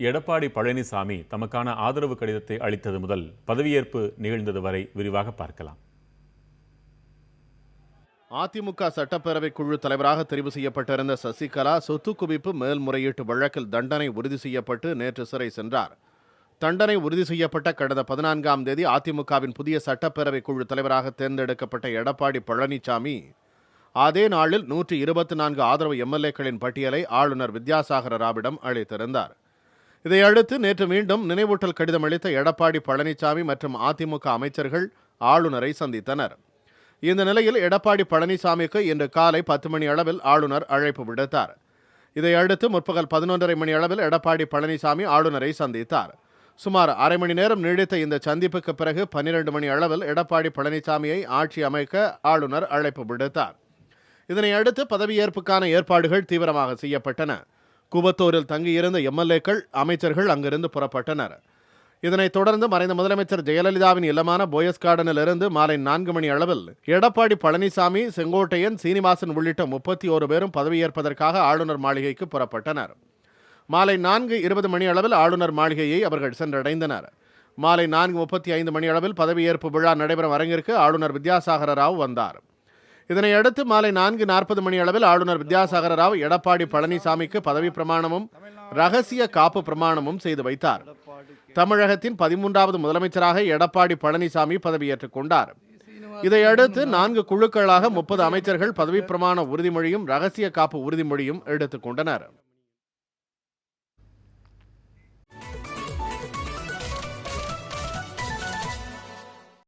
எடப்பாடி பழனிசாமி தமக்கான ஆதரவு கடிதத்தை அளித்தது முதல் பதவியேற்பு நிகழ்ந்தது வரை விரிவாக பார்க்கலாம். அதிமுக சட்டப்பேரவை குழு தலைவராக தெரிவு செய்யப்பட்டிருந்த சசிகலா சொத்து குவிப்பு மேல்முறையீட்டு வழக்கில் தண்டனை உறுதி செய்யப்பட்டு நேற்று சிறை சென்றார். தண்டனை உறுதி செய்யப்பட்ட கடந்த 14ஆம் தேதி அதிமுகவின் புதிய சட்டப்பேரவை குழு தலைவராக தேர்ந்தெடுக்கப்பட்ட எடப்பாடி பழனிசாமி அதே நாளில் 124 ஆதரவு எம்எல்ஏக்களின் பட்டியலை ஆளுநர் வித்யாசாகர ராவிடம் அளித்திருந்தார். இதையடுத்து நேற்று மீண்டும் நினைவூட்டல் கடிதம் அளித்த எடப்பாடி பழனிசாமி மற்றும் அதிமுக அமைச்சர்கள் ஆளுநரை சந்தித்தனர். இந்த நிலையில் எடப்பாடி பழனிசாமிக்கு இன்று காலை 10 மணி அளவில் ஆளுநர் அழைப்பு விடுத்தார். இதையடுத்து முற்பகல் 11:30 மணி அளவில் எடப்பாடி பழனிசாமி ஆளுநரை சந்தித்தார். சுமார் அரை மணி நேரம் நீடித்த இந்த சந்திப்புக்கு பிறகு 12 மணி அளவில் எடப்பாடி பழனிசாமியை ஆட்சி அமைக்க ஆளுநர் அழைப்பு விடுத்தார். இதனையடுத்து பதவியேற்புக்கான ஏற்பாடுகள் தீவிரமாக செய்யப்பட்டன. கூவத்தூரில் தங்கியிருந்த எம்எல்ஏக்கள், அமைச்சர்கள் அங்கிருந்து புறப்பட்டனர். இதனைத் தொடர்ந்து மறைந்த முதலமைச்சர் ஜெயலலிதாவின் இல்லமான போயஸ் கார்டனில் இருந்து மாலை 4 மணி அளவில் எடப்பாடி பழனிசாமி, செங்கோட்டையன், சீனிவாசன் உள்ளிட்ட 31 பேரும் பதவியேற்பதற்காக ஆளுநர் மாளிகைக்கு புறப்பட்டனர். மாலை 4:20 மணி அளவில் ஆளுநர் மாளிகையை அவர்கள் சென்றடைந்தனர். மாலை 4:35 மணி அளவில் பதவியேற்பு விழா நடைபெறும் அரங்கிற்கு ஆளுநர் வித்யாசாகர ராவ் வந்தார். இதனையடுத்து மாலை 4:40 மணி அளவில் ஆளுநர் வித்யாசாகர ராவ் எடப்பாடி பழனிசாமிக்கு பதவி பிரமாணமும் ரகசிய காப்பு பிரமாணமும் செய்து வைத்தார். தமிழகத்தின் 13வது முதலமைச்சராக எடப்பாடி பழனிசாமி பதவியேற்றுக் கொண்டார். இதையடுத்து 4 குழுக்களாக 30 அமைச்சர்கள் பதவி பிரமாண உறுதிமொழியும் ரகசிய காப்பு உறுதிமொழியும் எடுத்துக் கொண்டனர்.